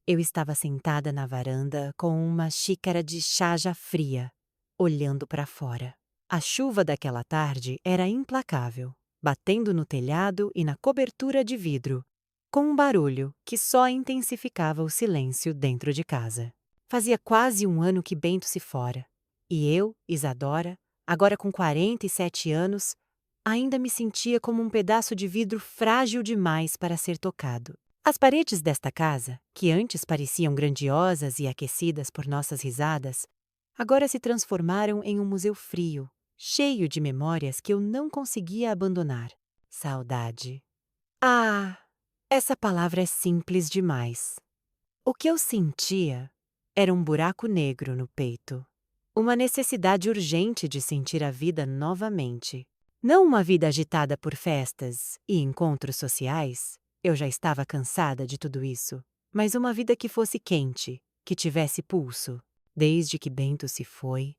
Eu estava sentada na varanda com uma xícara de chá já fria, olhando para fora. A chuva daquela tarde era implacável, batendo no telhado e na cobertura de vidro, com um barulho que só intensificava o silêncio dentro de casa. Fazia quase um ano que Bento se fora, e eu, Isadora, agora com 47 anos, ainda me sentia como um pedaço de vidro frágil demais para ser tocado. As paredes desta casa, que antes pareciam grandiosas e aquecidas por nossas risadas, agora se transformaram em um museu frio, cheio de memórias que eu não conseguia abandonar. Saudade. Ah, essa palavra é simples demais. O que eu sentia era um buraco negro no peito. Uma necessidade urgente de sentir a vida novamente. Não uma vida agitada por festas e encontros sociais. Eu já estava cansada de tudo isso. Mas uma vida que fosse quente, que tivesse pulso. Desde que Bento se foi,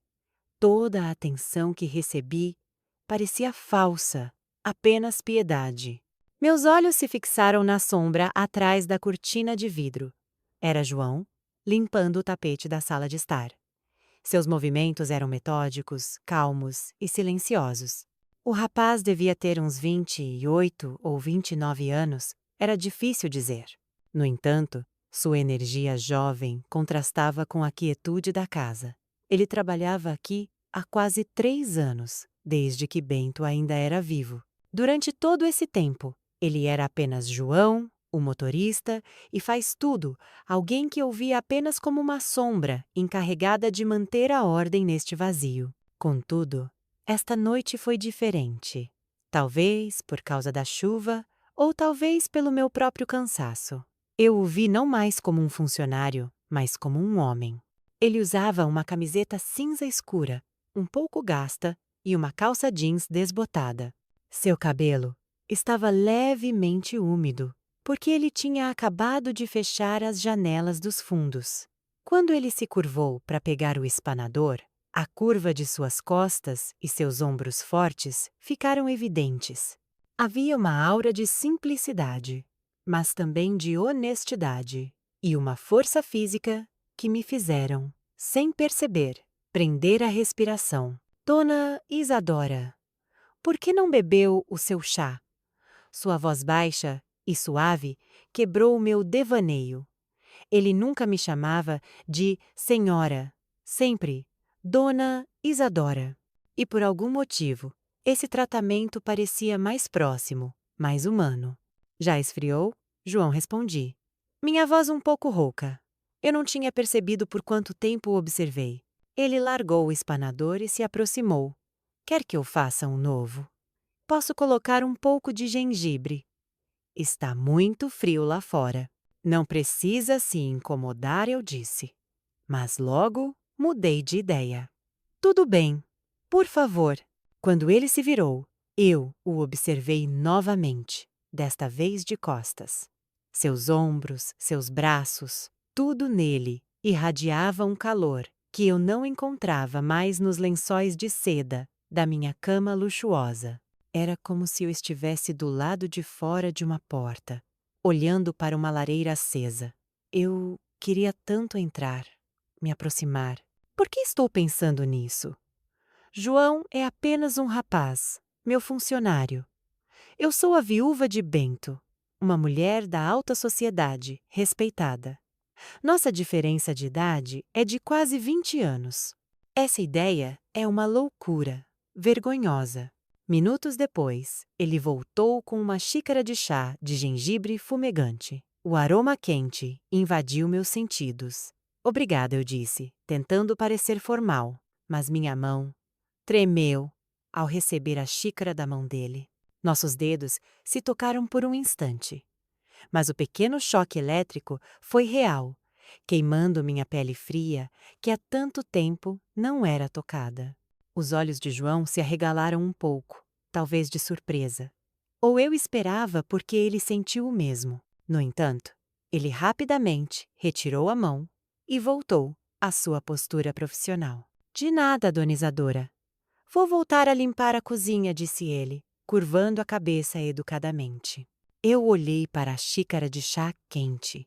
toda a atenção que recebi parecia falsa, apenas piedade. Meus olhos se fixaram na sombra atrás da cortina de vidro. Era João, limpando o tapete da sala de estar. Seus movimentos eram metódicos, calmos e silenciosos. O rapaz devia ter uns 28 ou 29 anos, era difícil dizer. No entanto, sua energia jovem contrastava com a quietude da casa. Ele trabalhava aqui há quase 3 anos, desde que Bento ainda era vivo. Durante todo esse tempo, ele era apenas João, o motorista, e faz tudo, alguém que eu via apenas como uma sombra encarregada de manter a ordem neste vazio. Contudo, esta noite foi diferente. Talvez por causa da chuva, ou talvez pelo meu próprio cansaço. Eu o vi não mais como um funcionário, mas como um homem. Ele usava uma camiseta cinza escura, um pouco gasta, e uma calça jeans desbotada. Seu cabelo estava levemente úmido, porque ele tinha acabado de fechar as janelas dos fundos. Quando ele se curvou para pegar o espanador, a curva de suas costas e seus ombros fortes ficaram evidentes. Havia uma aura de simplicidade, mas também de honestidade, e uma força física que me fizeram, sem perceber, prender a respiração. Dona Isadora, por que não bebeu o seu chá? Sua voz baixa e suave quebrou o meu devaneio. Ele nunca me chamava de senhora, sempre Dona Isadora. E por algum motivo, esse tratamento parecia mais próximo, mais humano. Já esfriou? João respondi. Minha voz um pouco rouca. Eu não tinha percebido por quanto tempo o observei. Ele largou o espanador e se aproximou. Quer que eu faça um novo? Posso colocar um pouco de gengibre. Está muito frio lá fora. Não precisa se incomodar, eu disse. Mas logo mudei de ideia. Tudo bem, por favor. Quando ele se virou, eu o observei novamente, desta vez de costas. Seus ombros, seus braços, tudo nele irradiava um calor que eu não encontrava mais nos lençóis de seda da minha cama luxuosa. Era como se eu estivesse do lado de fora de uma porta, olhando para uma lareira acesa. Eu queria tanto entrar, me aproximar. Por que estou pensando nisso? João é apenas um rapaz, meu funcionário. Eu sou a viúva de Bento, uma mulher da alta sociedade, respeitada. Nossa diferença de idade é de quase 20 anos. Essa ideia é uma loucura, vergonhosa. Minutos depois, ele voltou com uma xícara de chá de gengibre fumegante. O aroma quente invadiu meus sentidos. Obrigada, eu disse, tentando parecer formal, mas minha mão tremeu ao receber a xícara da mão dele. Nossos dedos se tocaram por um instante. Mas o pequeno choque elétrico foi real, queimando minha pele fria que há tanto tempo não era tocada. Os olhos de João se arregalaram um pouco, talvez de surpresa. Ou eu esperava porque ele sentiu o mesmo. No entanto, ele rapidamente retirou a mão e voltou à sua postura profissional. De nada, dona Isadora. Vou voltar a limpar a cozinha, disse ele, curvando a cabeça educadamente. Eu olhei para a xícara de chá quente.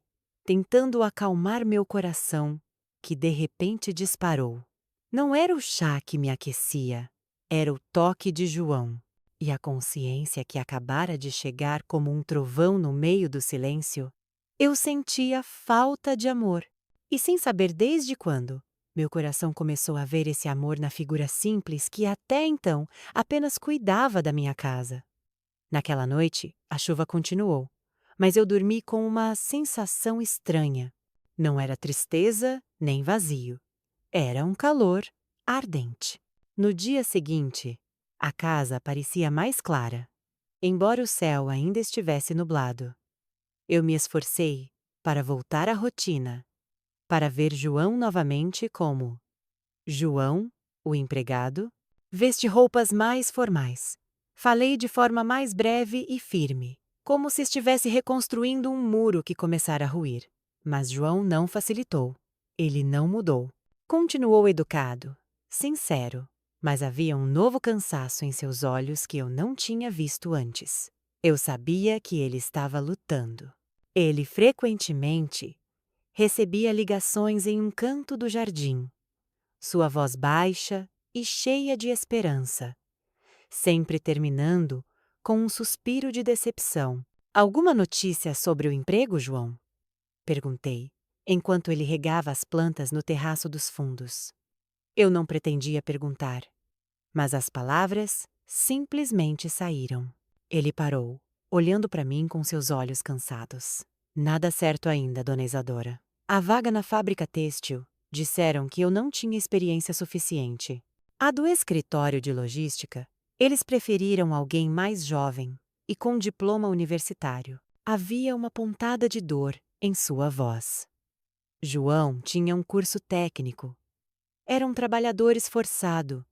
tentando acalmar meu coração, que de repente disparou. Não era o chá que me aquecia, era o toque de João. E a consciência que acabara de chegar como um trovão no meio do silêncio, eu sentia falta de amor. E sem saber desde quando, meu coração começou a ver esse amor na figura simples que até então apenas cuidava da minha casa. Naquela noite, a chuva continuou, mas eu dormi com uma sensação estranha. Não era tristeza nem vazio. Era um calor ardente. No dia seguinte, a casa parecia mais clara, embora o céu ainda estivesse nublado. Eu me esforcei para voltar à rotina, para ver João novamente como João, o empregado, veste roupas mais formais. Falei de forma mais breve e firme, como se estivesse reconstruindo um muro que começara a ruir. Mas João não facilitou. Ele não mudou. Continuou educado, sincero, mas havia um novo cansaço em seus olhos que eu não tinha visto antes. Eu sabia que ele estava lutando. Ele frequentemente recebia ligações em um canto do jardim. Sua voz baixa e cheia de esperança, sempre terminando com um suspiro de decepção. Alguma notícia sobre o emprego, João? Perguntei, enquanto ele regava as plantas no terraço dos fundos. Eu não pretendia perguntar, mas as palavras simplesmente saíram. Ele parou, olhando para mim com seus olhos cansados. Nada certo ainda, dona Isadora. A vaga na fábrica têxtil, disseram que eu não tinha experiência suficiente. A do escritório de logística, eles preferiram alguém mais jovem e com diploma universitário. Havia uma pontada de dor em sua voz. João tinha um curso técnico. Era um trabalhador esforçado,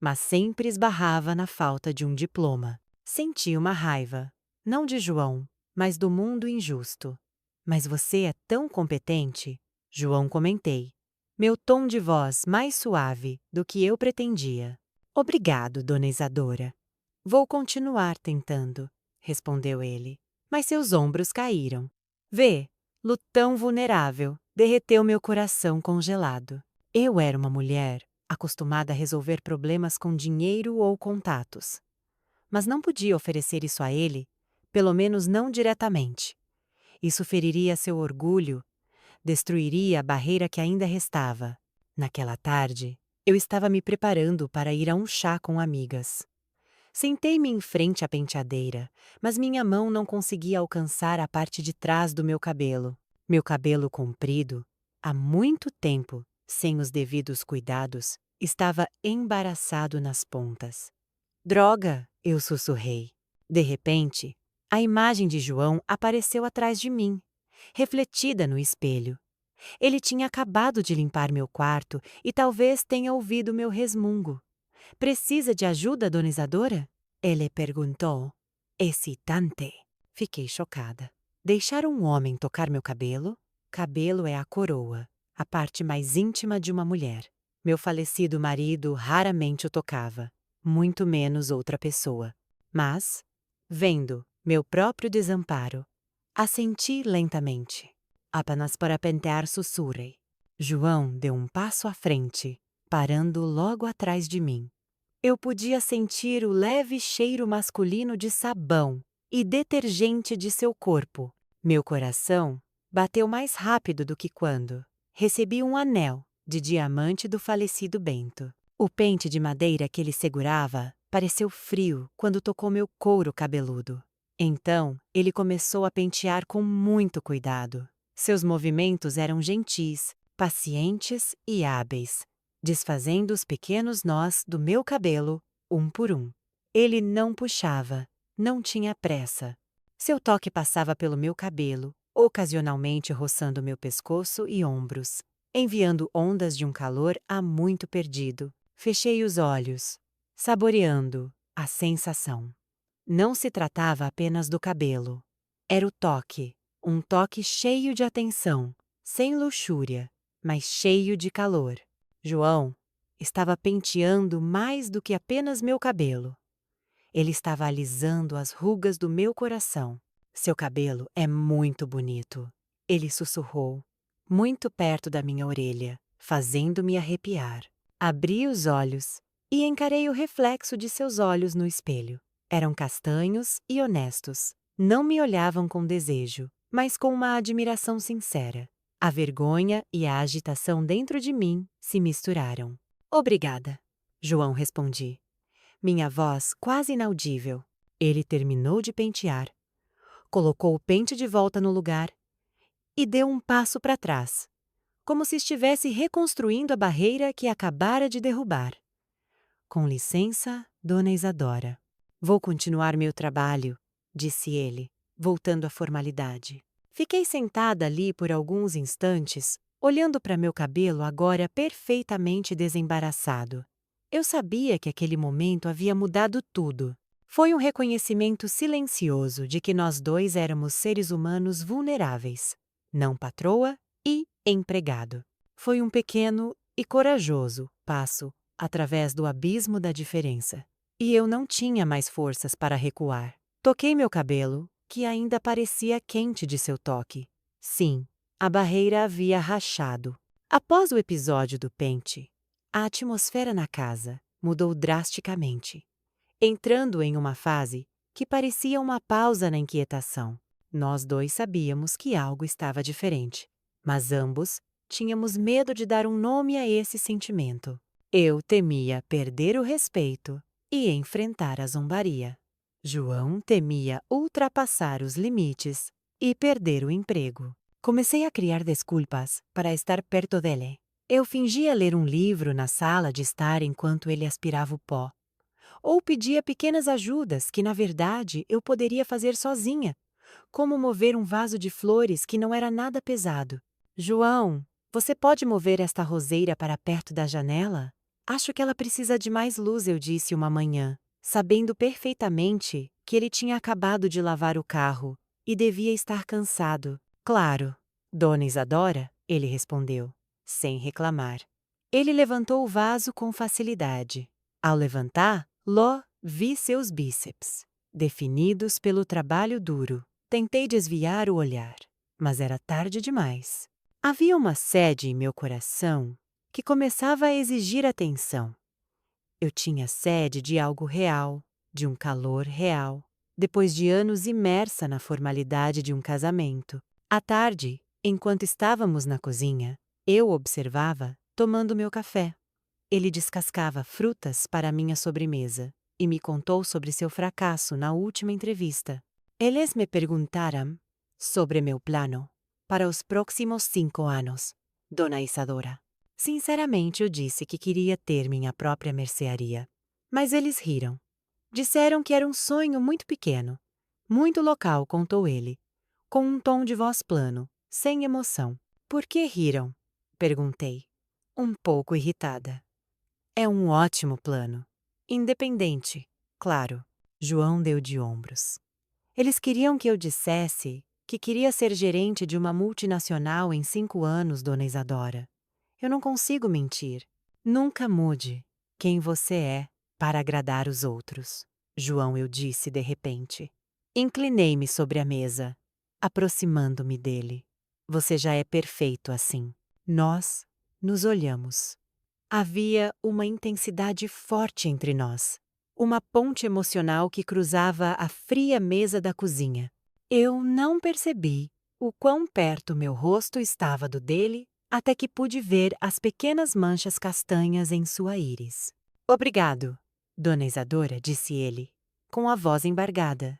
mas sempre esbarrava na falta de um diploma. Senti uma raiva, não de João, mas do mundo injusto. Mas você é tão competente, João, comentei. Meu tom de voz mais suave do que eu pretendia. Obrigado, dona Isadora. Vou continuar tentando, respondeu ele. Mas seus ombros caíram. Vê, lutão vulnerável, derreteu meu coração congelado. Eu era uma mulher acostumada a resolver problemas com dinheiro ou contatos. Mas não podia oferecer isso a ele, pelo menos não diretamente. Isso feriria seu orgulho, destruiria a barreira que ainda restava. Naquela tarde, eu estava me preparando para ir a um chá com amigas. Sentei-me em frente à penteadeira, mas minha mão não conseguia alcançar a parte de trás do meu cabelo. Meu cabelo comprido, há muito tempo, sem os devidos cuidados, estava embaraçado nas pontas. Droga! Eu sussurrei. De repente, a imagem de João apareceu atrás de mim, refletida no espelho. Ele tinha acabado de limpar meu quarto e talvez tenha ouvido meu resmungo. Precisa de ajuda, dona Isadora? Ele perguntou. Excitante. Fiquei chocada. Deixar um homem tocar meu cabelo? Cabelo é a coroa, a parte mais íntima de uma mulher. Meu falecido marido raramente o tocava, muito menos outra pessoa. Mas, vendo meu próprio desamparo, assenti lentamente. Apenas para pentear, sussurrei. João deu um passo à frente, parando logo atrás de mim. Eu podia sentir o leve cheiro masculino de sabão e detergente de seu corpo. Meu coração bateu mais rápido do que quando recebi um anel de diamante do falecido Bento. O pente de madeira que ele segurava pareceu frio quando tocou meu couro cabeludo. Então, ele começou a pentear com muito cuidado. Seus movimentos eram gentis, pacientes e hábeis, desfazendo os pequenos nós do meu cabelo, um por um. Ele não puxava, não tinha pressa. Seu toque passava pelo meu cabelo, ocasionalmente roçando meu pescoço e ombros, enviando ondas de um calor há muito perdido. Fechei os olhos, saboreando a sensação. Não se tratava apenas do cabelo. Era o toque, um toque cheio de atenção, sem luxúria, mas cheio de calor. João estava penteando mais do que apenas meu cabelo. Ele estava alisando as rugas do meu coração. Seu cabelo é muito bonito, Ele sussurrou, muito perto da minha orelha, fazendo-me arrepiar. Abri os olhos e encarei o reflexo de seus olhos no espelho. Eram castanhos e honestos. Não me olhavam com desejo, mas com uma admiração sincera. A vergonha e a agitação dentro de mim se misturaram. Obrigada, João respondi. Minha voz quase inaudível. Ele terminou de pentear, colocou o pente de volta no lugar e deu um passo para trás, como se estivesse reconstruindo a barreira que acabara de derrubar. Com licença, Dona Isadora. Vou continuar meu trabalho, disse ele, voltando à formalidade. Fiquei sentada ali por alguns instantes, olhando para meu cabelo agora perfeitamente desembaraçado. Eu sabia que aquele momento havia mudado tudo. Foi um reconhecimento silencioso de que nós dois éramos seres humanos vulneráveis, não patroa e empregado. Foi um pequeno e corajoso passo através do abismo da diferença. E eu não tinha mais forças para recuar. Toquei meu cabelo, que ainda parecia quente de seu toque. Sim, a barreira havia rachado. Após o episódio do pente, a atmosfera na casa mudou drasticamente, entrando em uma fase que parecia uma pausa na inquietação. Nós dois sabíamos que algo estava diferente, mas ambos tínhamos medo de dar um nome a esse sentimento. Eu temia perder o respeito e enfrentar a zombaria. João temia ultrapassar os limites e perder o emprego. Comecei a criar desculpas para estar perto dele. Eu fingia ler um livro na sala de estar enquanto ele aspirava o pó. Ou pedia pequenas ajudas que, na verdade, eu poderia fazer sozinha, como mover um vaso de flores que não era nada pesado. João, você pode mover esta roseira para perto da janela? Acho que ela precisa de mais luz, eu disse uma manhã, sabendo perfeitamente que ele tinha acabado de lavar o carro e devia estar cansado. Claro, Dona Isadora, ele respondeu, sem reclamar. Ele levantou o vaso com facilidade. Ao levantar, vi seus bíceps, definidos pelo trabalho duro. Tentei desviar o olhar, mas era tarde demais. Havia uma sede em meu coração que começava a exigir atenção. Eu tinha sede de algo real, de um calor real, depois de anos imersa na formalidade de um casamento. À tarde, enquanto estávamos na cozinha, eu observava, tomando meu café. Ele descascava frutas para minha sobremesa e me contou sobre seu fracasso na última entrevista. Eles me perguntaram sobre meu plano para os próximos 5 anos, Dona Isadora. Sinceramente, eu disse que queria ter minha própria mercearia. Mas eles riram. Disseram que era um sonho muito pequeno, muito local, contou ele, com um tom de voz plano, sem emoção. Por que riram? Perguntei, um pouco irritada. É um ótimo plano. Independente, claro. João deu de ombros. Eles queriam que eu dissesse que queria ser gerente de uma multinacional em 5 anos, Dona Isadora. Eu não consigo mentir. Nunca mude quem você é para agradar os outros. João, eu disse de repente. Inclinei-me sobre a mesa, aproximando-me dele. Você já é perfeito assim. Nós nos olhamos. Havia uma intensidade forte entre nós. Uma ponte emocional que cruzava a fria mesa da cozinha. Eu não percebi o quão perto meu rosto estava do dele até que pude ver as pequenas manchas castanhas em sua íris. Obrigado, Dona Isadora, disse ele, com a voz embargada.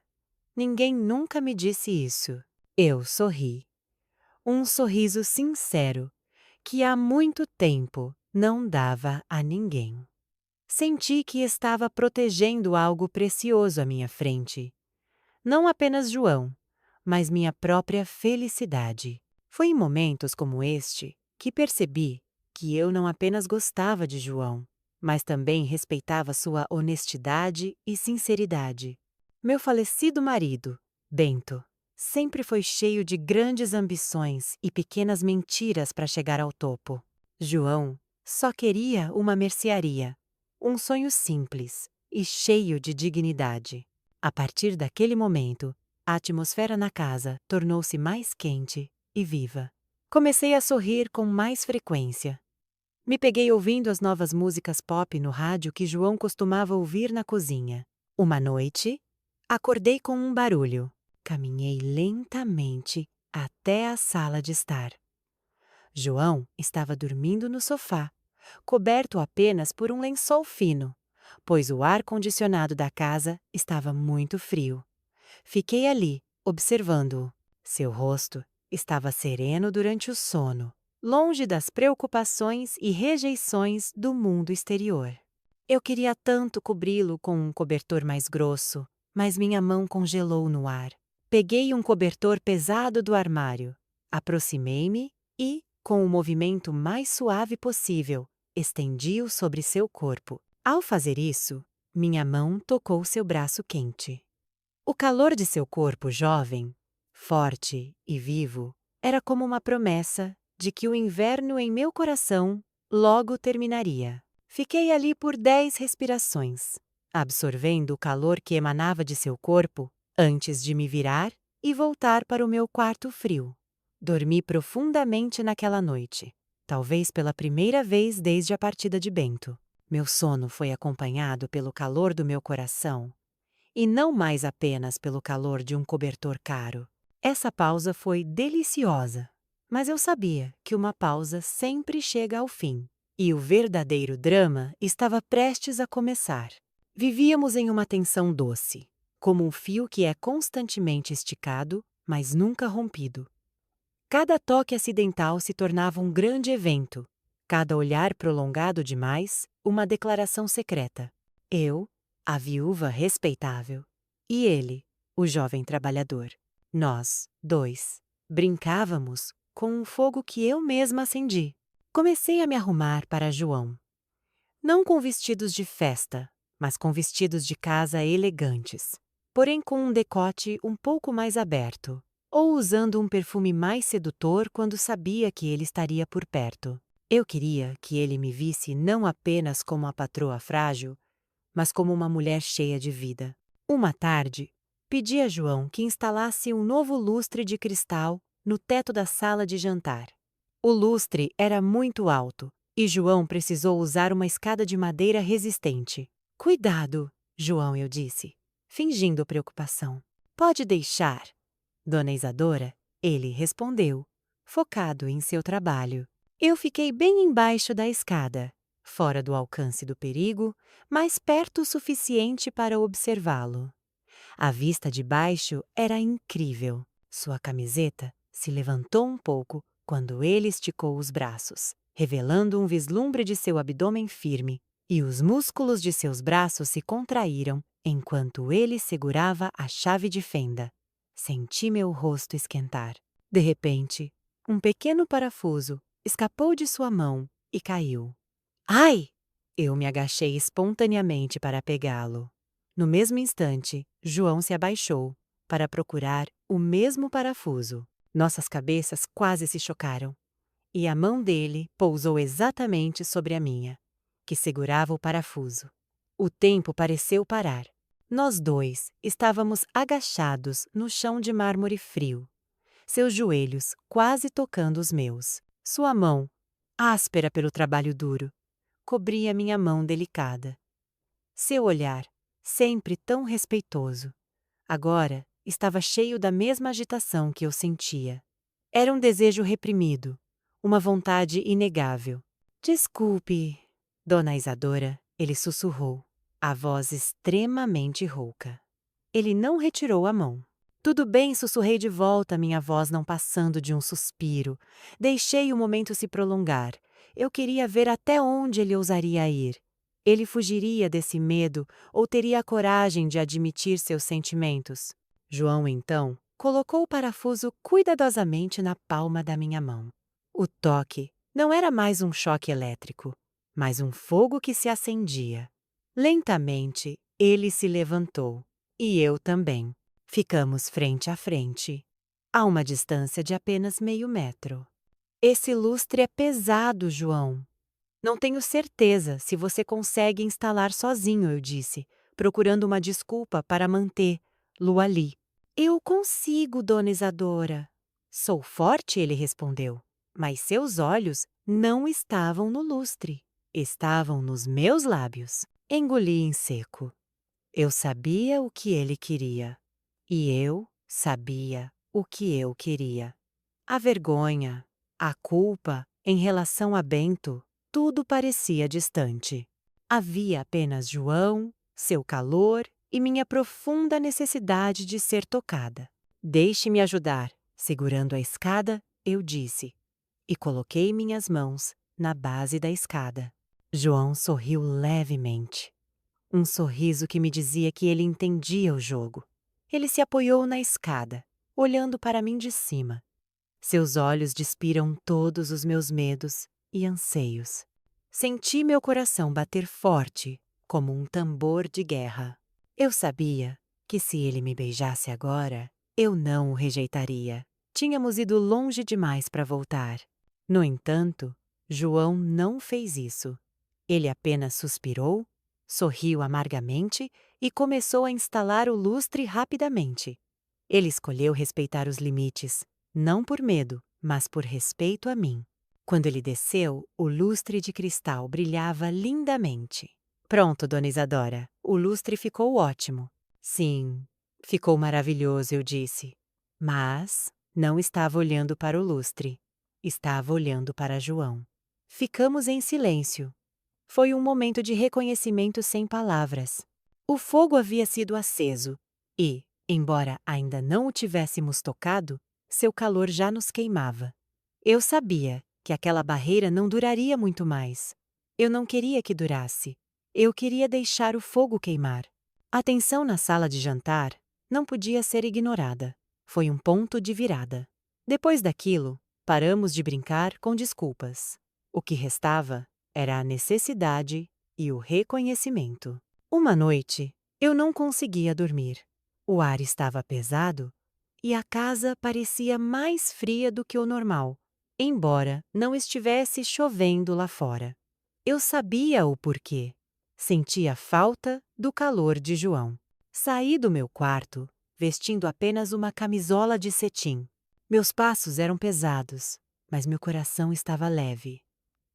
Ninguém nunca me disse isso. Eu sorri. Um sorriso sincero, que há muito tempo não dava a ninguém. Senti que estava protegendo algo precioso à minha frente. Não apenas João, mas minha própria felicidade. Foi em momentos como este que percebi que eu não apenas gostava de João, mas também respeitava sua honestidade e sinceridade. Meu falecido marido, Bento, sempre foi cheio de grandes ambições e pequenas mentiras para chegar ao topo. João só queria uma mercearia, um sonho simples e cheio de dignidade. A partir daquele momento, a atmosfera na casa tornou-se mais quente e viva. Comecei a sorrir com mais frequência. Me peguei ouvindo as novas músicas pop no rádio que João costumava ouvir na cozinha. Uma noite, acordei com um barulho. Caminhei lentamente até a sala de estar. João estava dormindo no sofá, coberto apenas por um lençol fino, pois o ar-condicionado da casa estava muito frio. Fiquei ali, observando-o. Seu rosto estava sereno durante o sono, longe das preocupações e rejeições do mundo exterior. Eu queria tanto cobri-lo com um cobertor mais grosso, mas minha mão congelou no ar. Peguei um cobertor pesado do armário, aproximei-me e, com o movimento mais suave possível, estendi-o sobre seu corpo. Ao fazer isso, minha mão tocou seu braço quente. O calor de seu corpo jovem, forte e vivo, era como uma promessa de que o inverno em meu coração logo terminaria. Fiquei ali por 10 respirações, absorvendo o calor que emanava de seu corpo antes de me virar e voltar para o meu quarto frio. Dormi profundamente naquela noite, talvez pela primeira vez desde a partida de Bento. Meu sono foi acompanhado pelo calor do meu coração, e não mais apenas pelo calor de um cobertor caro. Essa pausa foi deliciosa, mas eu sabia que uma pausa sempre chega ao fim, e o verdadeiro drama estava prestes a começar. Vivíamos em uma tensão doce, como um fio que é constantemente esticado, mas nunca rompido. Cada toque acidental se tornava um grande evento, cada olhar prolongado demais, uma declaração secreta. Eu, a viúva respeitável, e ele, o jovem trabalhador. Nós, dois, brincávamos com um fogo que eu mesma acendi. Comecei a me arrumar para João. Não com vestidos de festa, mas com vestidos de casa elegantes, porém com um decote um pouco mais aberto, ou usando um perfume mais sedutor quando sabia que ele estaria por perto. Eu queria que ele me visse não apenas como a patroa frágil, mas como uma mulher cheia de vida. Uma tarde, pedi a João que instalasse um novo lustre de cristal no teto da sala de jantar. O lustre era muito alto e João precisou usar uma escada de madeira resistente. Cuidado, João, eu disse, fingindo preocupação. Pode deixar, Dona Isadora, ele respondeu, focado em seu trabalho. Eu fiquei bem embaixo da escada, fora do alcance do perigo, mas perto o suficiente para observá-lo. A vista de baixo era incrível. Sua camiseta se levantou um pouco quando ele esticou os braços, revelando um vislumbre de seu abdômen firme, e os músculos de seus braços se contraíram enquanto ele segurava a chave de fenda. Senti meu rosto esquentar. De repente, um pequeno parafuso escapou de sua mão e caiu. Ai! Eu me agachei espontaneamente para pegá-lo. No mesmo instante, João se abaixou para procurar o mesmo parafuso. Nossas cabeças quase se chocaram, e a mão dele pousou exatamente sobre a minha, que segurava o parafuso. O tempo pareceu parar. Nós dois estávamos agachados no chão de mármore frio, seus joelhos quase tocando os meus. Sua mão, áspera pelo trabalho duro, cobria minha mão delicada. Seu olhar, sempre tão respeitoso, agora estava cheio da mesma agitação que eu sentia. Era um desejo reprimido, uma vontade inegável. Desculpe, Dona Isadora, ele sussurrou, a voz extremamente rouca. Ele não retirou a mão. Tudo bem, sussurrei de volta, minha voz não passando de um suspiro. Deixei o momento se prolongar. Eu queria ver até onde ele ousaria ir. Ele fugiria desse medo ou teria a coragem de admitir seus sentimentos? João, então, colocou o parafuso cuidadosamente na palma da minha mão. O toque não era mais um choque elétrico, mas um fogo que se acendia. Lentamente, ele se levantou, e eu também. Ficamos frente a frente, a uma distância de apenas meio metro. Esse lustre é pesado, João. Não tenho certeza se você consegue instalar sozinho, eu disse, procurando uma desculpa para manter-lo ali. Eu consigo, Dona Isadora. Sou forte, ele respondeu, mas seus olhos não estavam no lustre. Estavam nos meus lábios. Engoli em seco. Eu sabia o que ele queria. E eu sabia o que eu queria. A vergonha, a culpa em relação a Bento, tudo parecia distante. Havia apenas João, seu calor e minha profunda necessidade de ser tocada. Deixe-me ajudar. Segurando a escada, eu disse, e coloquei minhas mãos na base da escada. João sorriu levemente. Um sorriso que me dizia que ele entendia o jogo. Ele se apoiou na escada, olhando para mim de cima. Seus olhos despiram todos os meus medos e anseios. Senti meu coração bater forte, como um tambor de guerra. Eu sabia que se ele me beijasse agora, eu não o rejeitaria. Tínhamos ido longe demais para voltar. No entanto, João não fez isso. Ele apenas suspirou, sorriu amargamente e começou a instalar o lustre rapidamente. Ele escolheu respeitar os limites, não por medo, mas por respeito a mim. Quando ele desceu, o lustre de cristal brilhava lindamente. Pronto, Dona Isadora, o lustre ficou ótimo. Sim, ficou maravilhoso, eu disse. Mas não estava olhando para o lustre. Estava olhando para João. Ficamos em silêncio. Foi um momento de reconhecimento sem palavras. O fogo havia sido aceso e, embora ainda não o tivéssemos tocado, seu calor já nos queimava. Eu sabia que aquela barreira não duraria muito mais. Eu não queria que durasse. Eu queria deixar o fogo queimar. A tensão na sala de jantar não podia ser ignorada. Foi um ponto de virada. Depois daquilo, paramos de brincar com desculpas. O que restava era a necessidade e o reconhecimento. Uma noite, eu não conseguia dormir. O ar estava pesado e a casa parecia mais fria do que o normal, embora não estivesse chovendo lá fora. Eu sabia o porquê. Sentia falta do calor de João. Saí do meu quarto, vestindo apenas uma camisola de cetim. Meus passos eram pesados, mas meu coração estava leve.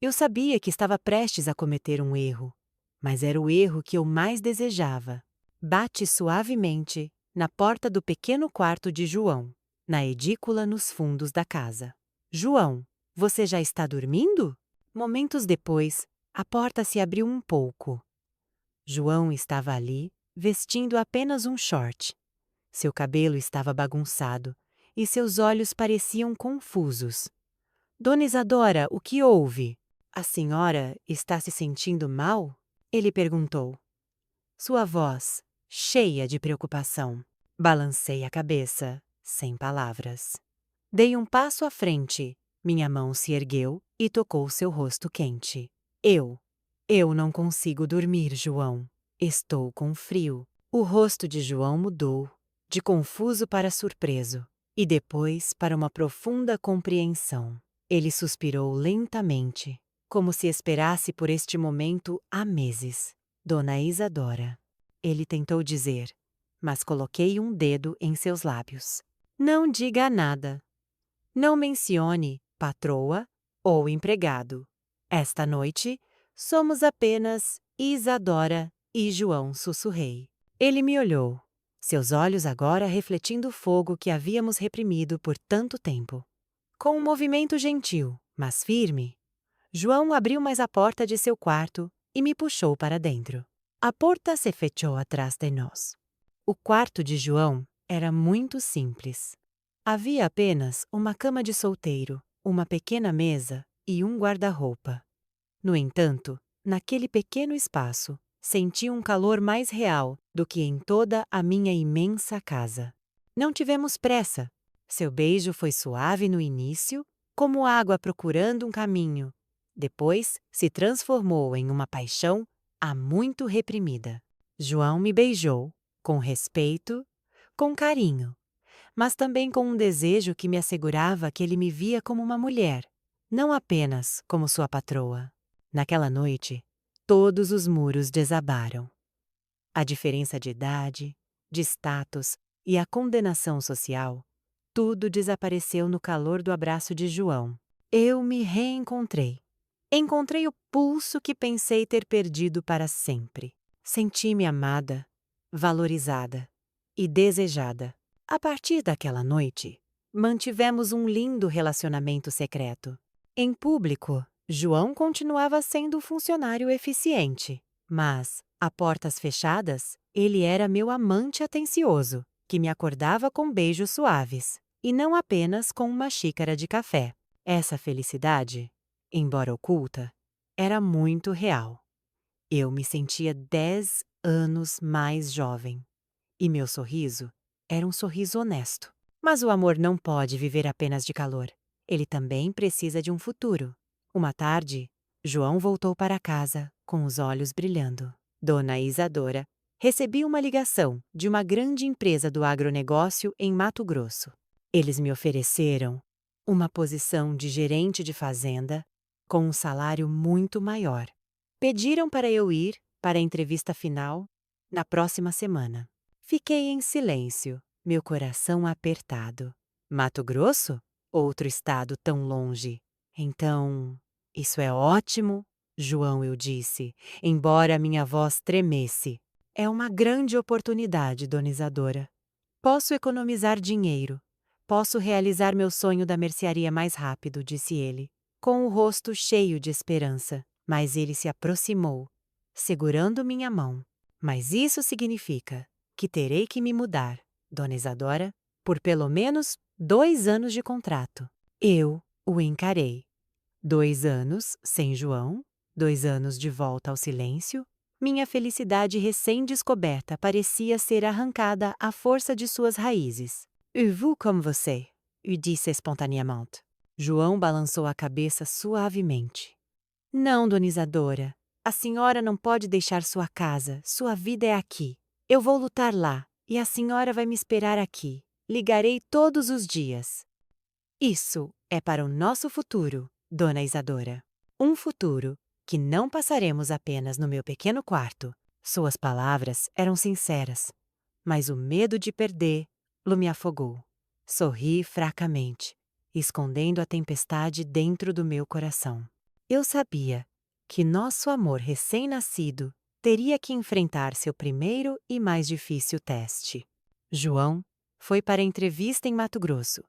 Eu sabia que estava prestes a cometer um erro, mas era o erro que eu mais desejava. Bati suavemente na porta do pequeno quarto de João, na edícula nos fundos da casa. João, você já está dormindo? Momentos depois, a porta se abriu um pouco. João estava ali, vestindo apenas um short. Seu cabelo estava bagunçado e seus olhos pareciam confusos. Dona Isadora, o que houve? A senhora está se sentindo mal? Ele perguntou. Sua voz, cheia de preocupação. Balancei a cabeça, sem palavras. Dei um passo à frente. Minha mão se ergueu e tocou seu rosto quente. Eu não consigo dormir, João. Estou com frio. O rosto de João mudou, de confuso para surpreso, e depois para uma profunda compreensão. Ele suspirou lentamente, como se esperasse por este momento há meses. Dona Isadora. Ele tentou dizer, mas coloquei um dedo em seus lábios. Não diga nada. Não mencione patroa ou empregado. Esta noite, somos apenas Isadora e João, sussurrei. Ele me olhou, seus olhos agora refletindo o fogo que havíamos reprimido por tanto tempo. Com um movimento gentil, mas firme, João abriu mais a porta de seu quarto e me puxou para dentro. A porta se fechou atrás de nós. O quarto de João era muito simples. Havia apenas uma cama de solteiro, uma pequena mesa e um guarda-roupa. No entanto, naquele pequeno espaço, senti um calor mais real do que em toda a minha imensa casa. Não tivemos pressa. Seu beijo foi suave no início, como água procurando um caminho. Depois, se transformou em uma paixão há muito reprimida. João me beijou, com respeito, com carinho, mas também com um desejo que me assegurava que ele me via como uma mulher, não apenas como sua patroa. Naquela noite, todos os muros desabaram. A diferença de idade, de status e a condenação social Tudo desapareceu no calor do abraço de João. Eu me reencontrei. Encontrei o pulso que pensei ter perdido para sempre. Senti-me amada, valorizada e desejada. A partir daquela noite, mantivemos um lindo relacionamento secreto. Em público, João continuava sendo funcionário eficiente, mas, a portas fechadas, ele era meu amante atencioso, que me acordava com beijos suaves, e não apenas com uma xícara de café. Essa felicidade, embora oculta, era muito real. Eu me sentia 10 anos mais jovem. E meu sorriso era um sorriso honesto. Mas o amor não pode viver apenas de calor. Ele também precisa de um futuro. Uma tarde, João voltou para casa com os olhos brilhando. Dona Isadora, recebi uma ligação de uma grande empresa do agronegócio em Mato Grosso. Eles me ofereceram uma posição de gerente de fazenda com um salário muito maior. Pediram para eu ir para a entrevista final na próxima semana. Fiquei em silêncio, meu coração apertado. Mato Grosso? Outro estado tão longe. Então, isso é ótimo, João, eu disse, embora minha voz tremesse. É uma grande oportunidade, Dona Isadora. Posso economizar dinheiro. Posso realizar meu sonho da mercearia mais rápido, disse ele, com o rosto cheio de esperança. Mas ele se aproximou, segurando minha mão. Mas isso significa que terei que me mudar, Dona Isadora, por pelo menos 2 anos de contrato. Eu o encarei. 2 anos sem João, 2 anos de volta ao silêncio. Minha felicidade recém-descoberta parecia ser arrancada à força de suas raízes. E vous comme você, eu disse espontaneamente. João balançou a cabeça suavemente. Não, Dona Isadora. A senhora não pode deixar sua casa, sua vida é aqui. Eu vou lutar lá, e a senhora vai me esperar aqui. Ligarei todos os dias. Isso é para o nosso futuro, Dona Isadora. Um futuro que não passaremos apenas no meu pequeno quarto. Suas palavras eram sinceras, mas o medo de perdê-lo me afogou. Sorri fracamente, escondendo a tempestade dentro do meu coração. Eu sabia que nosso amor recém-nascido teria que enfrentar seu primeiro e mais difícil teste. João foi para a entrevista em Mato Grosso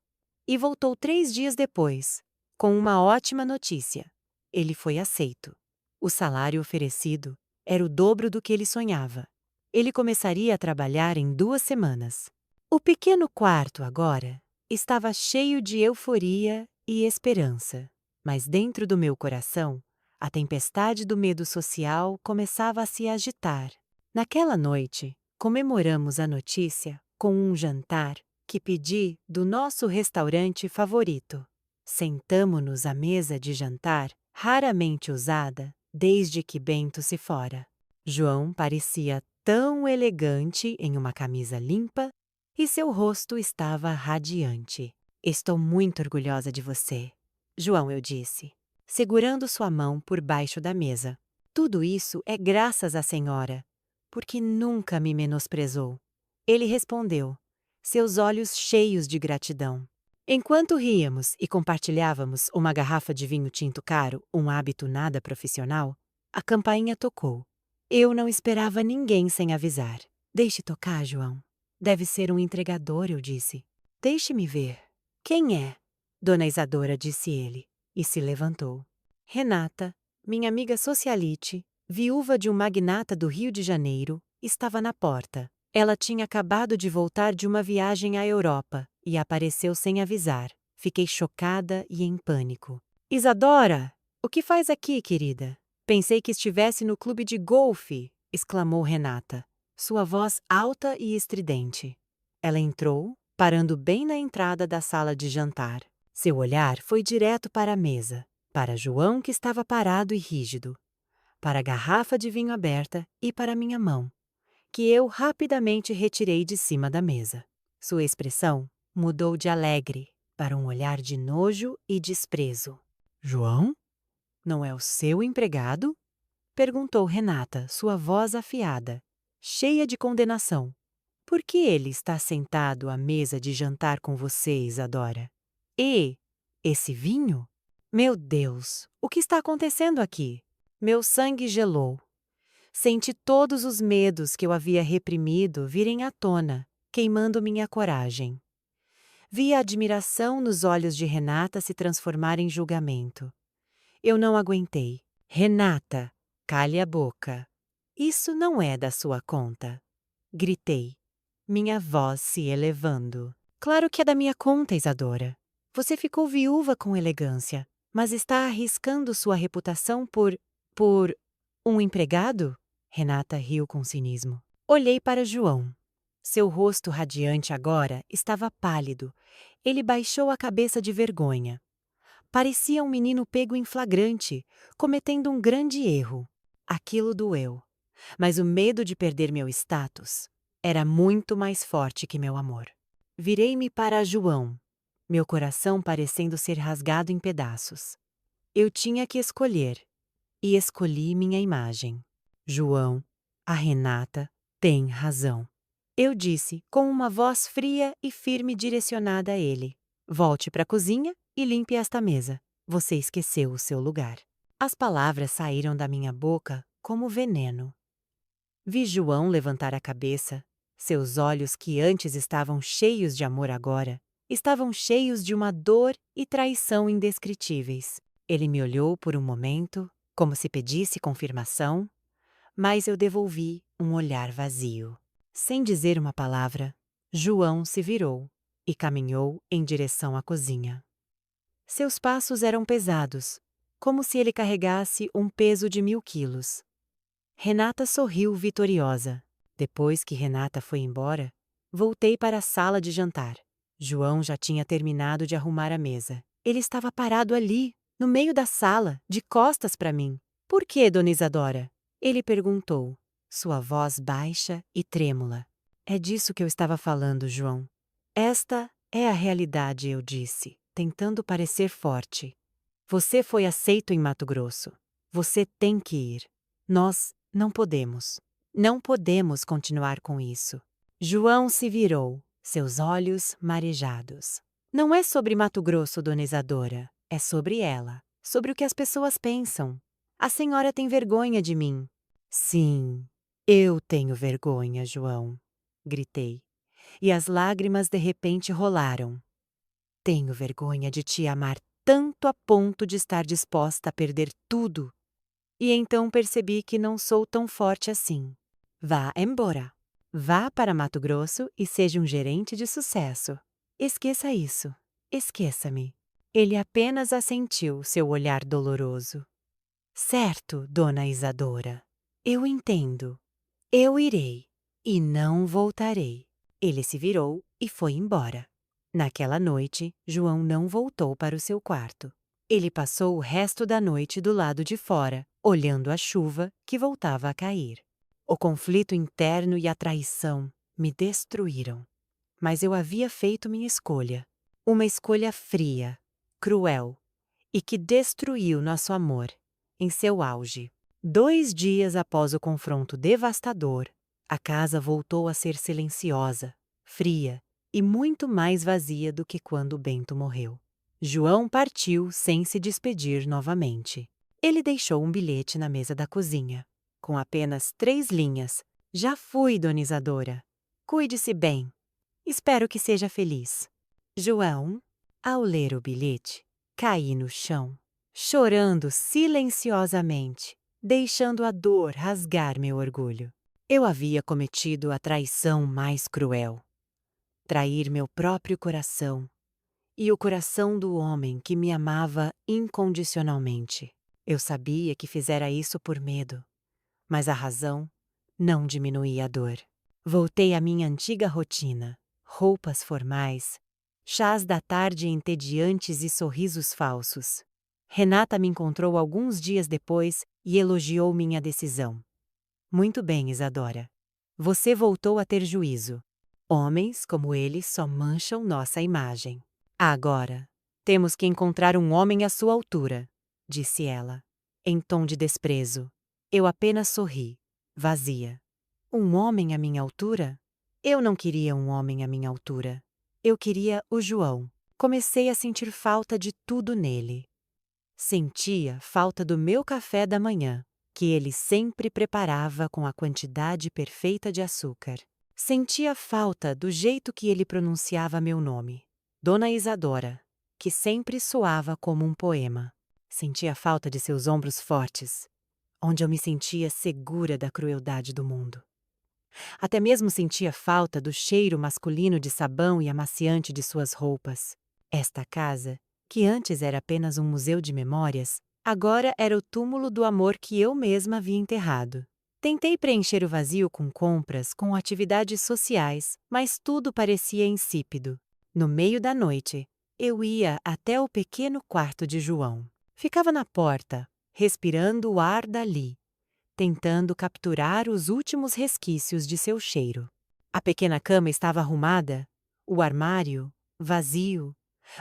e voltou 3 dias depois, com uma ótima notícia. Ele foi aceito. O salário oferecido era o dobro do que ele sonhava. Ele começaria a trabalhar em 2 semanas. O pequeno quarto agora estava cheio de euforia e esperança. Mas dentro do meu coração, a tempestade do medo social começava a se agitar. Naquela noite, comemoramos a notícia com um jantar que pedi do nosso restaurante favorito. Sentamo-nos à mesa de jantar, raramente usada desde que Bento se fora. João parecia tão elegante em uma camisa limpa e seu rosto estava radiante. Estou muito orgulhosa de você, João, eu disse, segurando sua mão por baixo da mesa. Tudo isso é graças à senhora, porque nunca me menosprezou. Ele respondeu, seus olhos cheios de gratidão. Enquanto ríamos e compartilhávamos uma garrafa de vinho tinto caro, um hábito nada profissional, a campainha tocou. Eu não esperava ninguém sem avisar. Deixe tocar, João. Deve ser um entregador, eu disse. Deixe-me ver. Quem é? Dona Isadora, disse ele, e se levantou. Renata, minha amiga socialite, viúva de um magnata do Rio de Janeiro, estava na porta. Ela tinha acabado de voltar de uma viagem à Europa e apareceu sem avisar. Fiquei chocada e em pânico. Isadora! O que faz aqui, querida? Pensei que estivesse no clube de golfe, exclamou Renata, sua voz alta e estridente. Ela entrou, parando bem na entrada da sala de jantar. Seu olhar foi direto para a mesa, para João que estava parado e rígido, para a garrafa de vinho aberta e para minha mão, que eu rapidamente retirei de cima da mesa. Sua expressão mudou de alegre para um olhar de nojo e desprezo. João? Não é o seu empregado? Perguntou Renata, sua voz afiada, cheia de condenação. Por que ele está sentado à mesa de jantar com você, Isadora? E esse vinho? Meu Deus, o que está acontecendo aqui? Meu sangue gelou. Senti todos os medos que eu havia reprimido virem à tona, queimando minha coragem. Vi a admiração nos olhos de Renata se transformar em julgamento. Eu não aguentei. Renata, cale a boca. Isso não é da sua conta. Gritei, minha voz se elevando. Claro que é da minha conta, Isadora. Você ficou viúva com elegância, mas está arriscando sua reputação por um empregado? Renata riu com cinismo. Olhei para João. Seu rosto radiante agora estava pálido. Ele baixou a cabeça de vergonha. Parecia um menino pego em flagrante, cometendo um grande erro. Aquilo doeu. Mas o medo de perder meu status era muito mais forte que meu amor. Virei-me para João, meu coração parecendo ser rasgado em pedaços. Eu tinha que escolher, e escolhi minha imagem. João, a Renata tem razão. Eu disse, com uma voz fria e firme direcionada a ele. Volte para a cozinha e limpe esta mesa. Você esqueceu o seu lugar. As palavras saíram da minha boca como veneno. Vi João levantar a cabeça. Seus olhos, que antes estavam cheios de amor agora, estavam cheios de uma dor e traição indescritíveis. Ele me olhou por um momento, como se pedisse confirmação, mas eu devolvi um olhar vazio. Sem dizer uma palavra, João se virou e caminhou em direção à cozinha. Seus passos eram pesados, como se ele carregasse um peso de 1000 quilos. Renata sorriu vitoriosa. Depois que Renata foi embora, voltei para a sala de jantar. João já tinha terminado de arrumar a mesa. Ele estava parado ali, no meio da sala, de costas para mim. Por que, dona Isadora? Ele perguntou, sua voz baixa e trêmula. É disso que eu estava falando, João. Esta é a realidade, eu disse, tentando parecer forte. Você foi aceito em Mato Grosso. Você tem que ir. Nós não podemos. Não podemos continuar com isso. João se virou, seus olhos marejados. Não é sobre Mato Grosso, dona Isadora. É sobre ela. Sobre o que as pessoas pensam. A senhora tem vergonha de mim. Sim, eu tenho vergonha, João. Gritei. E as lágrimas de repente rolaram. Tenho vergonha de te amar tanto a ponto de estar disposta a perder tudo. E então percebi que não sou tão forte assim. Vá embora. Vá para Mato Grosso e seja um gerente de sucesso. Esqueça isso. Esqueça-me. Ele apenas assentiu, seu olhar doloroso. Certo, dona Isadora. Eu entendo. Eu irei. E não voltarei. Ele se virou e foi embora. Naquela noite, João não voltou para o seu quarto. Ele passou o resto da noite do lado de fora, olhando a chuva que voltava a cair. O conflito interno e a traição me destruíram. Mas eu havia feito minha escolha. Uma escolha fria, cruel, e que destruiu nosso amor em seu auge. 2 dias após o confronto devastador, a casa voltou a ser silenciosa, fria e muito mais vazia do que quando Bento morreu. João partiu sem se despedir novamente. Ele deixou um bilhete na mesa da cozinha, com apenas 3 linhas. Já fui, dona Isadora. Cuide-se bem. Espero que seja feliz. João, ao ler o bilhete, caí no chão, chorando silenciosamente, deixando a dor rasgar meu orgulho. Eu havia cometido a traição mais cruel. Trair meu próprio coração e o coração do homem que me amava incondicionalmente. Eu sabia que fizera isso por medo, mas a razão não diminuía a dor. Voltei à minha antiga rotina, roupas formais, chás da tarde entediantes e sorrisos falsos. Renata me encontrou alguns dias depois e elogiou minha decisão. Muito bem, Isadora. Você voltou a ter juízo. Homens como ele só mancham nossa imagem. Agora, temos que encontrar um homem à sua altura, disse ela, em tom de desprezo. Eu apenas sorri, vazia. Um homem à minha altura? Eu não queria um homem à minha altura. Eu queria o João. Comecei a sentir falta de tudo nele. Sentia falta do meu café da manhã, que ele sempre preparava com a quantidade perfeita de açúcar. Sentia falta do jeito que ele pronunciava meu nome, Dona Isadora, que sempre soava como um poema. Sentia falta de seus ombros fortes, onde eu me sentia segura da crueldade do mundo. Até mesmo sentia falta do cheiro masculino de sabão e amaciante de suas roupas. Esta casa, que antes era apenas um museu de memórias, agora era o túmulo do amor que eu mesma havia enterrado. Tentei preencher o vazio com compras, com atividades sociais, mas tudo parecia insípido. No meio da noite, eu ia até o pequeno quarto de João. Ficava na porta, respirando o ar dali, tentando capturar os últimos resquícios de seu cheiro. A pequena cama estava arrumada, o armário vazio,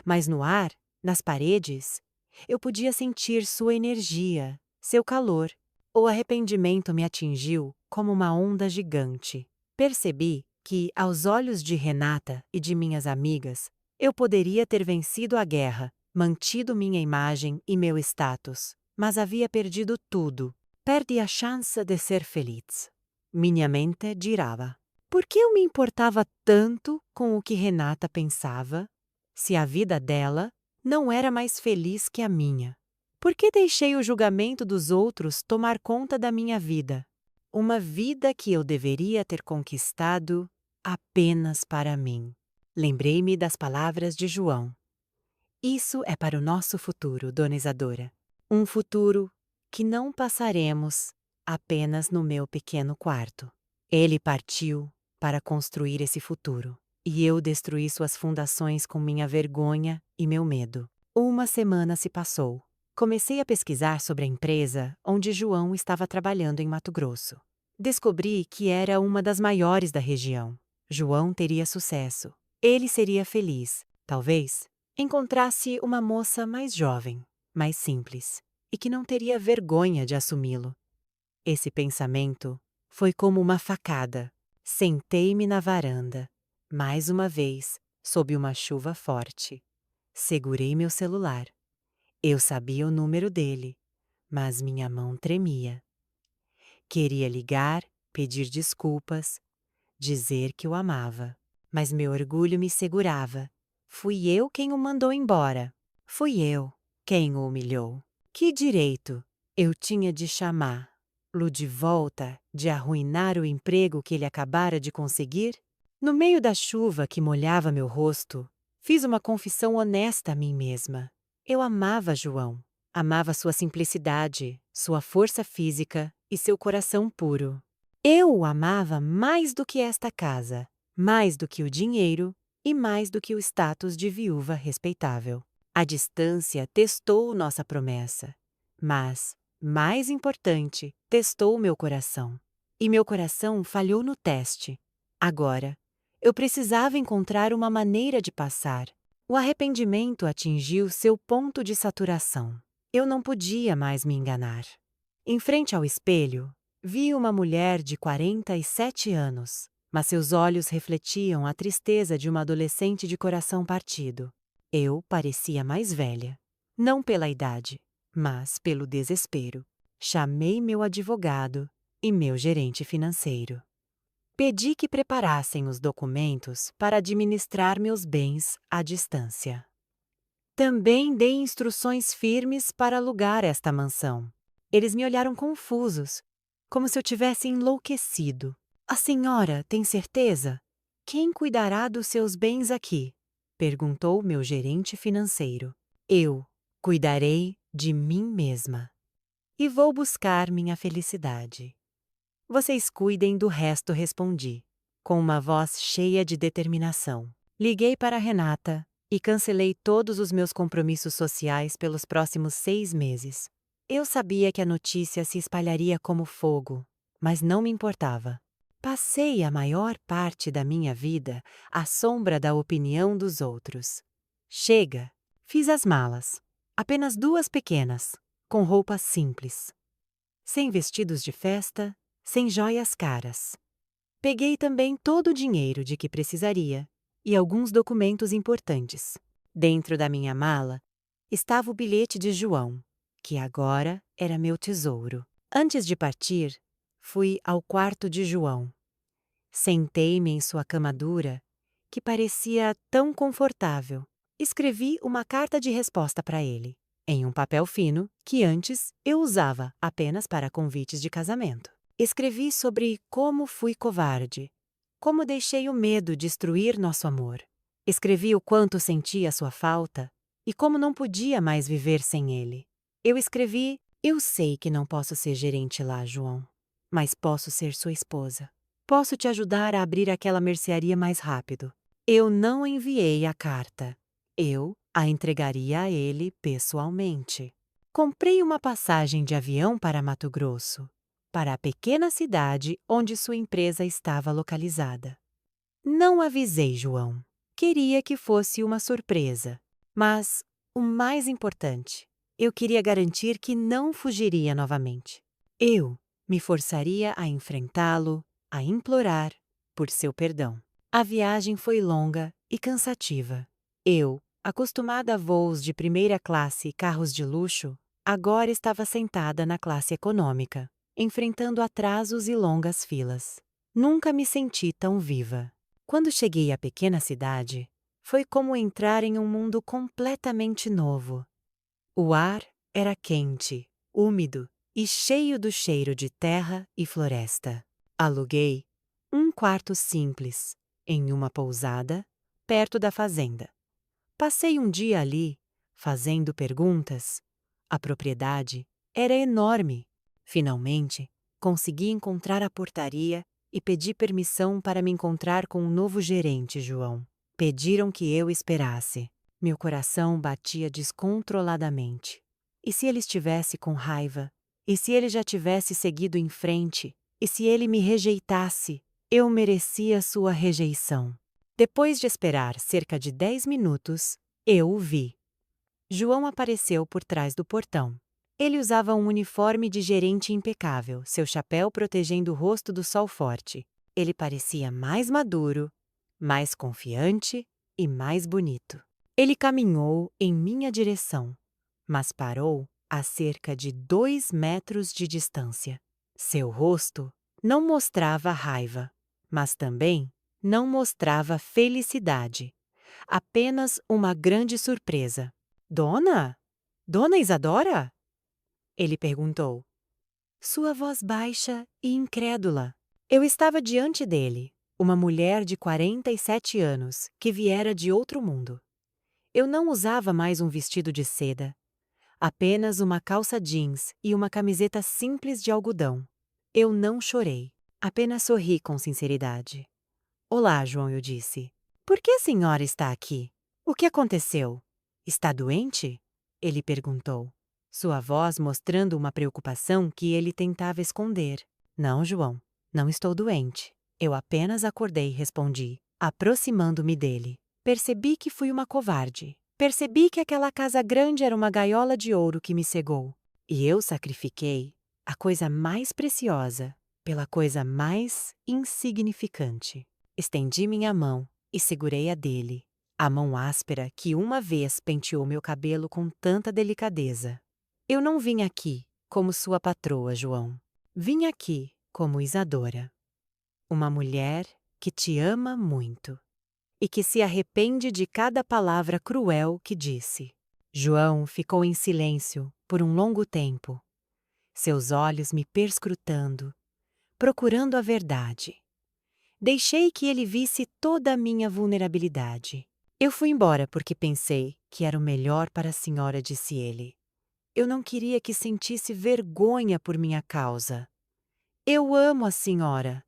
mas no ar, nas paredes, eu podia sentir sua energia, seu calor. O arrependimento me atingiu como uma onda gigante. Percebi que, aos olhos de Renata e de minhas amigas, eu poderia ter vencido a guerra, mantido minha imagem e meu status, mas havia perdido tudo. Perdi a chance de ser feliz. Minha mente girava. Por que eu me importava tanto com o que Renata pensava, se a vida dela não era mais feliz que a minha? Por que deixei o julgamento dos outros tomar conta da minha vida? Uma vida que eu deveria ter conquistado apenas para mim. Lembrei-me das palavras de João. Isso é para o nosso futuro, Dona Isadora. Um futuro que não passaremos apenas no meu pequeno quarto. Ele partiu para construir esse futuro, e eu destruí suas fundações com minha vergonha e meu medo. Uma semana se passou. Comecei a pesquisar sobre a empresa onde João estava trabalhando em Mato Grosso. Descobri que era uma das maiores da região. João teria sucesso. Ele seria feliz, talvez encontrasse uma moça mais jovem, mais simples, e que não teria vergonha de assumi-lo. Esse pensamento foi como uma facada. Sentei-me na varanda, mais uma vez, sob uma chuva forte. Segurei meu celular. Eu sabia o número dele, mas minha mão tremia. Queria ligar, pedir desculpas, dizer que o amava, mas meu orgulho me segurava. Fui eu quem o mandou embora. Fui eu quem o humilhou. Que direito eu tinha de chamá-lo de volta, de arruinar o emprego que ele acabara de conseguir? No meio da chuva que molhava meu rosto, fiz uma confissão honesta a mim mesma. Eu amava João. Amava sua simplicidade, sua força física e seu coração puro. Eu o amava mais do que esta casa, mais do que o dinheiro e mais do que o status de viúva respeitável. A distância testou nossa promessa, mas, mais importante, testou meu coração. E meu coração falhou no teste. Agora, eu precisava encontrar uma maneira de passar. O arrependimento atingiu seu ponto de saturação. Eu não podia mais me enganar. Em frente ao espelho, vi uma mulher de 47 anos, mas seus olhos refletiam a tristeza de uma adolescente de coração partido. Eu parecia mais velha, não pela idade, mas pelo desespero. Chamei meu advogado e meu gerente financeiro. Pedi que preparassem os documentos para administrar meus bens à distância. Também dei instruções firmes para alugar esta mansão. Eles me olharam confusos, como se eu tivesse enlouquecido. A senhora tem certeza? Quem cuidará dos seus bens aqui? Perguntou meu gerente financeiro. Eu cuidarei de mim mesma. E vou buscar minha felicidade. Vocês cuidem do resto, respondi, com uma voz cheia de determinação. Liguei para Renata e cancelei todos os meus compromissos sociais pelos próximos 6 meses. Eu sabia que a notícia se espalharia como fogo, mas não me importava. Passei a maior parte da minha vida à sombra da opinião dos outros. Chega! Fiz as malas. Apenas 2 pequenas, com roupas simples. Sem vestidos de festa, sem joias caras. Peguei também todo o dinheiro de que precisaria e alguns documentos importantes. Dentro da minha mala estava o bilhete de João, que agora era meu tesouro. Antes de partir, fui ao quarto de João. Sentei-me em sua cama dura, que parecia tão confortável. Escrevi uma carta de resposta para ele, em um papel fino que antes eu usava apenas para convites de casamento. Escrevi sobre como fui covarde, como deixei o medo destruir nosso amor. Escrevi o quanto sentia sua falta e como não podia mais viver sem ele. Eu escrevi: eu sei que não posso ser gerente lá, João, mas posso ser sua esposa. Posso te ajudar a abrir aquela mercearia mais rápido. Eu não enviei a carta. Eu a entregaria a ele pessoalmente. Comprei uma passagem de avião para Mato Grosso, para a pequena cidade onde sua empresa estava localizada. Não avisei João. Queria que fosse uma surpresa. Mas, o mais importante, eu queria garantir que não fugiria novamente. Eu me forçaria a enfrentá-lo, a implorar por seu perdão. A viagem foi longa e cansativa. Eu, acostumada a voos de primeira classe e carros de luxo, agora estava sentada na classe econômica, enfrentando atrasos e longas filas. Nunca me senti tão viva. Quando cheguei à pequena cidade, foi como entrar em um mundo completamente novo. O ar era quente, úmido e cheio do cheiro de terra e floresta. Aluguei um quarto simples, em uma pousada, perto da fazenda. Passei um dia ali, fazendo perguntas. A propriedade era enorme. Finalmente, consegui encontrar a portaria e pedi permissão para me encontrar com o novo gerente, João. Pediram que eu esperasse. Meu coração batia descontroladamente. E se ele estivesse com raiva? E se ele já tivesse seguido em frente? E se ele me rejeitasse? Eu merecia sua rejeição. Depois de esperar cerca de 10 minutos, eu o vi. João apareceu por trás do portão. Ele usava um uniforme de gerente impecável, seu chapéu protegendo o rosto do sol forte. Ele parecia mais maduro, mais confiante e mais bonito. Ele caminhou em minha direção, mas parou a cerca de 2 metros de distância. Seu rosto não mostrava raiva, mas também não mostrava felicidade. Apenas uma grande surpresa. Dona? Dona Isadora? Ele perguntou. Sua voz baixa e incrédula. Eu estava diante dele, uma mulher de 47 anos, que viera de outro mundo. Eu não usava mais um vestido de seda, apenas uma calça jeans e uma camiseta simples de algodão. Eu não chorei, apenas sorri com sinceridade. Olá, João, eu disse. Por que a senhora está aqui? O que aconteceu? Está doente? Ele perguntou, sua voz mostrando uma preocupação que ele tentava esconder. Não, João, não estou doente. Eu apenas acordei, respondi, aproximando-me dele. Percebi que fui uma covarde. Percebi que aquela casa grande era uma gaiola de ouro que me cegou. E eu sacrifiquei a coisa mais preciosa pela coisa mais insignificante. Estendi minha mão e segurei a dele, a mão áspera que uma vez penteou meu cabelo com tanta delicadeza. Eu não vim aqui como sua patroa, João. Vim aqui como Isadora. Uma mulher que te ama muito e que se arrepende de cada palavra cruel que disse. João ficou em silêncio por um longo tempo, seus olhos me perscrutando, procurando a verdade. Deixei que ele visse toda a minha vulnerabilidade. Eu fui embora porque pensei que era o melhor para a senhora, disse ele. Eu não queria que sentisse vergonha por minha causa. Eu amo a senhora,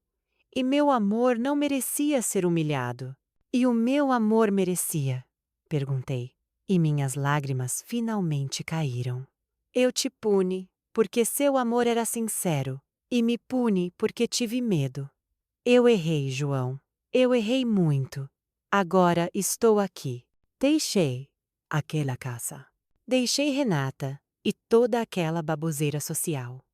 e meu amor não merecia ser humilhado. E o meu amor merecia? Perguntei, e minhas lágrimas finalmente caíram. Eu te pune, porque seu amor era sincero, e me pune porque tive medo. Eu errei, João. Eu errei muito. Agora estou aqui. Deixei aquela casa. Deixei Renata e toda aquela baboseira social.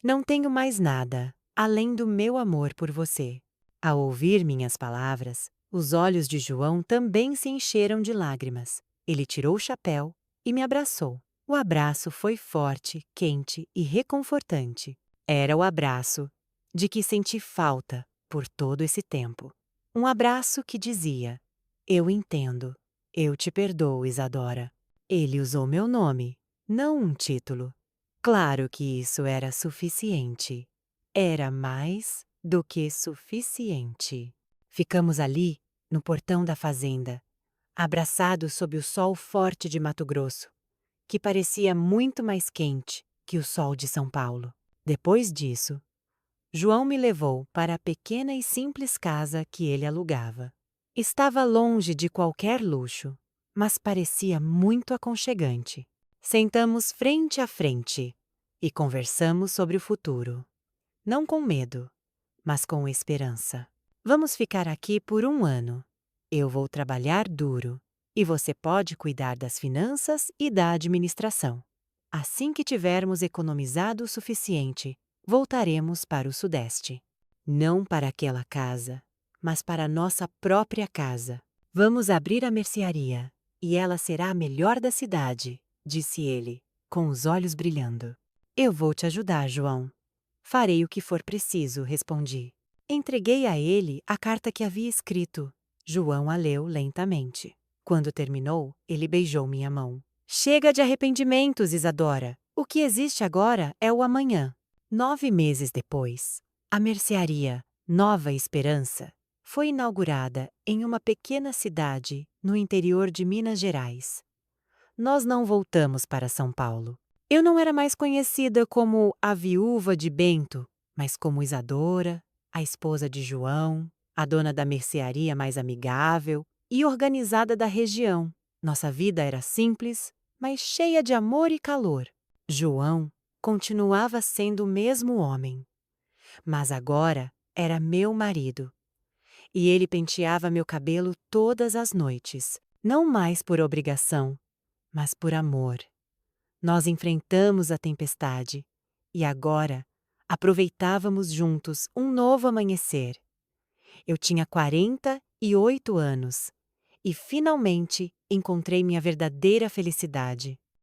Não tenho mais nada, além do meu amor por você. Ao ouvir minhas palavras, os olhos de João também se encheram de lágrimas. Ele tirou o chapéu e me abraçou. O abraço foi forte, quente e reconfortante. Era o abraço de que senti falta por todo esse tempo. Um abraço que dizia: eu entendo, eu te perdoo, Isadora. Ele usou meu nome, não um título. Claro que isso era suficiente. Era mais do que suficiente. Ficamos ali, no portão da fazenda, abraçados sob o sol forte de Mato Grosso, que parecia muito mais quente que o sol de São Paulo. Depois disso, João me levou para a pequena e simples casa que ele alugava. Estava longe de qualquer luxo, mas parecia muito aconchegante. Sentamos frente a frente e conversamos sobre o futuro. Não com medo, mas com esperança. Vamos ficar aqui por 1 ano. Eu vou trabalhar duro e você pode cuidar das finanças e da administração. Assim que tivermos economizado o suficiente, voltaremos para o Sudeste. Não para aquela casa, mas para a nossa própria casa. Vamos abrir a mercearia e ela será a melhor da cidade, disse ele, com os olhos brilhando. Eu vou te ajudar, João. Farei o que for preciso, respondi. Entreguei a ele a carta que havia escrito. João a leu lentamente. Quando terminou, ele beijou minha mão. Chega de arrependimentos, Isadora. O que existe agora é o amanhã. 9 meses depois, a mercearia Nova Esperança foi inaugurada em uma pequena cidade no interior de Minas Gerais. Nós não voltamos para São Paulo. Eu não era mais conhecida como a viúva de Bento, mas como Isadora, a esposa de João, a dona da mercearia mais amigável e organizada da região. Nossa vida era simples, mas cheia de amor e calor. João continuava sendo o mesmo homem, mas agora era meu marido. E ele penteava meu cabelo todas as noites, não mais por obrigação, mas por amor. Nós enfrentamos a tempestade e agora aproveitávamos juntos um novo amanhecer. Eu tinha 48 anos e finalmente encontrei minha verdadeira felicidade.